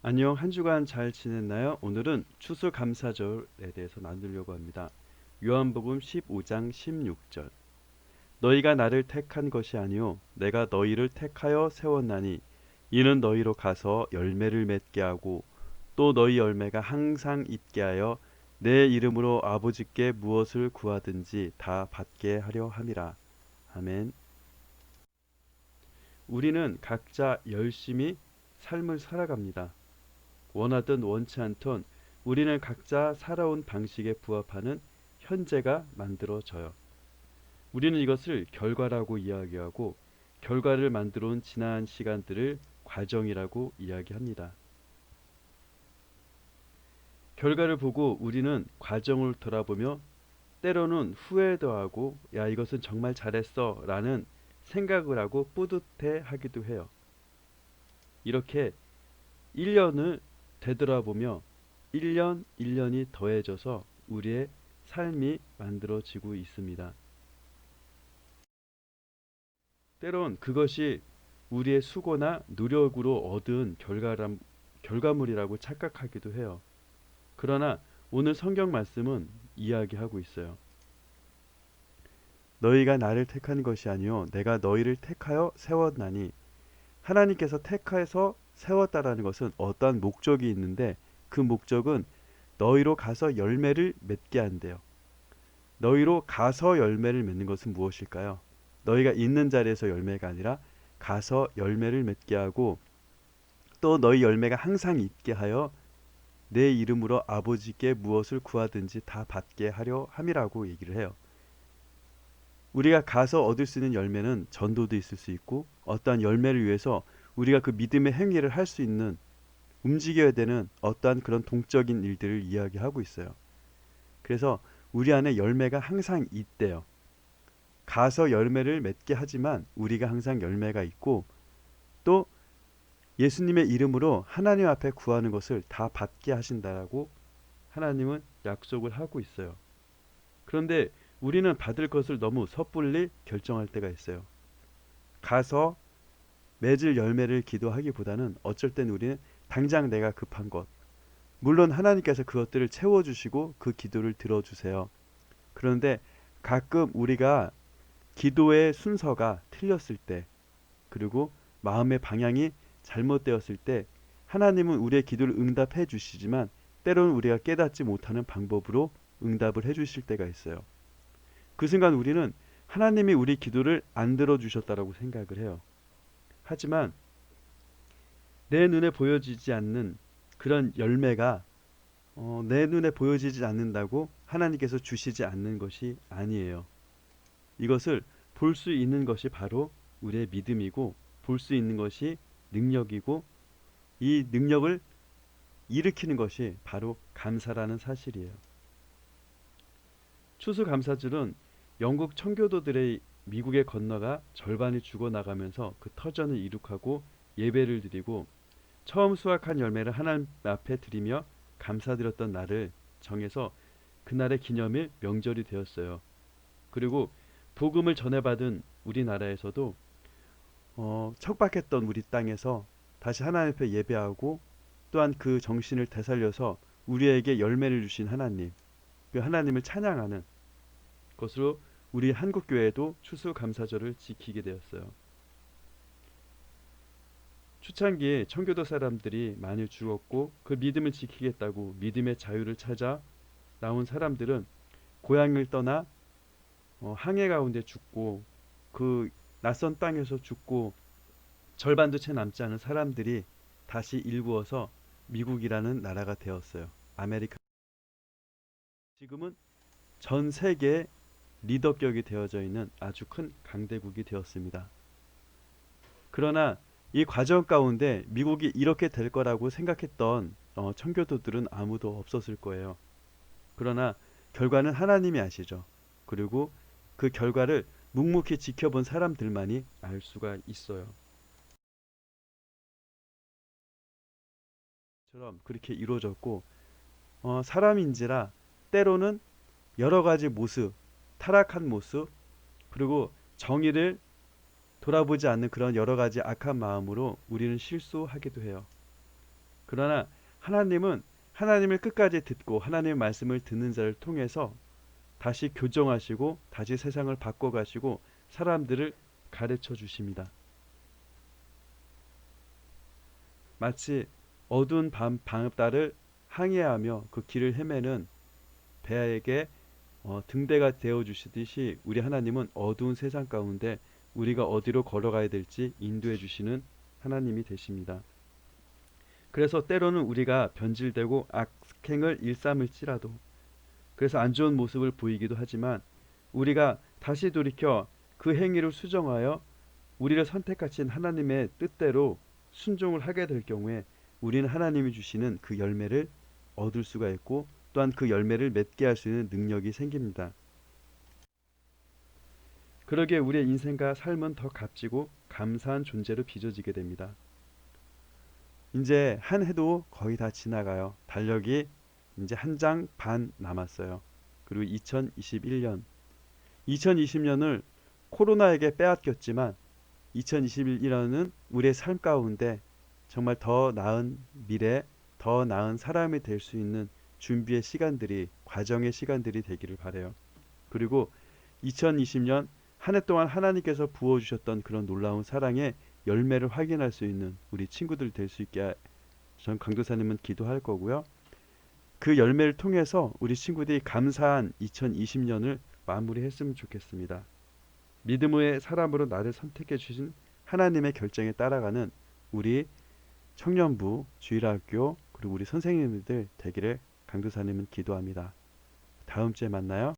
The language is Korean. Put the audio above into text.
안녕, 한 주간 잘 지냈나요? 오늘은 추수감사절에 대해서 나누려고 합니다. 요한복음 15장 16절. 너희가 나를 택한 것이 아니요 내가 너희를 택하여 세웠나니 이는 너희로 가서 열매를 맺게 하고 또 너희 열매가 항상 있게 하여 내 이름으로 아버지께 무엇을 구하든지 다 받게 하려 함이라. 아멘. 우리는 각자 열심히 삶을 살아갑니다. 원하든 원치 않든 우리는 각자 살아온 방식에 부합하는 현재가 만들어져요. 우리는 이것을 결과라고 이야기하고 결과를 만들어 온 지난 시간들을 과정이라고 이야기합니다. 결과를 보고 우리는 과정을 돌아보며 때로는 후회도 하고 야 이것은 정말 잘했어 라는 생각을 하고 뿌듯해 하기도 해요. 이렇게 1년을 되돌아보며 1년 1년이 더해져서 우리의 삶이 만들어지고 있습니다. 때론 그것이 우리의 수고나 노력으로 얻은 결과물이라고 착각하기도 해요. 그러나 오늘 성경 말씀은 이야기하고 있어요. 너희가 나를 택한 것이 아니요 내가 너희를 택하여 세웠나니. 하나님께서 택해서 세웠다라는 것은 어떠한 목적이 있는데 그 목적은 너희로 가서 열매를 맺게 한대요. 너희로 가서 열매를 맺는 것은 무엇일까요? 너희가 있는 자리에서 열매가 아니라 가서 열매를 맺게 하고 또 너희 열매가 항상 있게 하여 내 이름으로 아버지께 무엇을 구하든지 다 받게 하려 함이라고 얘기를 해요. 우리가 가서 얻을 수 있는 열매는 전도도 있을 수 있고 어떠한 열매를 위해서 우리가 그 믿음의 행위를 할 수 있는 움직여야 되는 어떠한 그런 동적인 일들을 이야기하고 있어요. 그래서 우리 안에 열매가 항상 있대요. 가서 열매를 맺게 하지만 우리가 항상 열매가 있고 또 예수님의 이름으로 하나님 앞에 구하는 것을 다 받게 하신다라고 하나님은 약속을 하고 있어요. 그런데 우리는 받을 것을 너무 섣불리 결정할 때가 있어요. 가서 맺을 열매를 기도하기보다는 어쩔 땐 우리는 당장 내가 급한 것, 물론 하나님께서 그것들을 채워주시고 그 기도를 들어주세요. 그런데 가끔 우리가 기도의 순서가 틀렸을 때, 그리고 마음의 방향이 잘못되었을 때, 하나님은 우리의 기도를 응답해 주시지만, 때로는 우리가 깨닫지 못하는 방법으로 응답을 해 주실 때가 있어요. 그 순간 우리는 하나님이 우리 기도를 안 들어주셨다라고 생각을 해요. 하지만 내 눈에 보여지지 않는 그런 열매가 내 눈에 보여지지 않는다고 하나님께서 주시지 않는 것이 아니에요. 이것을 볼 수 있는 것이 바로 우리의 믿음이고 볼 수 있는 것이 능력이고 이 능력을 일으키는 것이 바로 감사라는 사실이에요. 추수감사절은 영국 청교도들의 미국에 건너가 절반이 죽어나가면서 그 터전을 이룩하고 예배를 드리고 처음 수확한 열매를 하나님 앞에 드리며 감사드렸던 날을 정해서 그날의 기념일 명절이 되었어요. 그리고 복음을 전해받은 우리나라에서도 척박했던 우리 땅에서 다시 하나님 앞에 예배하고 또한 그 정신을 되살려서 우리에게 열매를 주신 하나님, 그 하나님을 찬양하는 것으로 우리 한국교회도 추수감사절을 지키게 되었어요. 초창기에 청교도 사람들이 많이 죽었고 그 믿음을 지키겠다고 믿음의 자유를 찾아 나온 사람들은 고향을 떠나 항해 가운데 죽고 그 낯선 땅에서 죽고 절반도 채 남지 않은 사람들이 다시 일구어서 미국이라는 나라가 되었어요. 아메리카. 지금은 전 세계의 리더격이 되어져 있는 아주 큰 강대국이 되었습니다. 그러나 이 과정 가운데 미국이 이렇게 될 거라고 생각했던 청교도들은 아무도 없었을 거예요. 그러나 결과는 하나님이 아시죠. 그리고 그 결과를 묵묵히 지켜본 사람들만이 알 수가 있어요. 처럼 그렇게 이루어졌고 사람인지라 때로는 여러 가지 모습, 타락한 모습, 그리고 정의를 돌아보지 않는 그런 여러 가지 악한 마음으로 우리는 실수하기도 해요. 그러나 하나님은 하나님을 끝까지 듣고 하나님의 말씀을 듣는 자를 통해서 다시 교정하시고 다시 세상을 바꿔가시고 사람들을 가르쳐 주십니다. 마치 어두운 밤 방따를 항해하며 그 길을 헤매는 배에게 등대가 되어 주시듯이 우리 하나님은 어두운 세상 가운데 우리가 어디로 걸어가야 될지 인도해 주시는 하나님이 되십니다. 그래서 때로는 우리가 변질되고 악행을 일삼을지라도, 그래서 안 좋은 모습을 보이기도 하지만 우리가 다시 돌이켜 그 행위를 수정하여 우리를 선택하신 하나님의 뜻대로 순종을 하게 될 경우에 우리는 하나님이 주시는 그 열매를 얻을 수가 있고 또한 그 열매를 맺게 할 수 있는 능력이 생깁니다. 그러기에 우리의 인생과 삶은 더 값지고 감사한 존재로 빚어지게 됩니다. 이제 한 해도 거의 다 지나가요. 달력이 이제 한 장 반 남았어요. 그리고 2021년, 2020년을 코로나에게 빼앗겼지만 2021년은 우리의 삶 가운데 정말 더 나은 미래, 더 나은 사람이 될 수 있는 준비의 시간들이, 과정의 시간들이 되기를 바라요. 그리고 2020년 한 해 동안 하나님께서 부어주셨던 그런 놀라운 사랑의 열매를 확인할 수 있는 우리 친구들 될 수 있게 전 강도사님은 기도할 거고요. 그 열매를 통해서 우리 친구들이 감사한 2020년을 마무리했으면 좋겠습니다. 믿음의 사람으로 나를 선택해 주신 하나님의 결정에 따라가는 우리 청년부, 주일학교, 그리고 우리 선생님들 되기를 강도사님은 기도합니다. 다음 주에 만나요.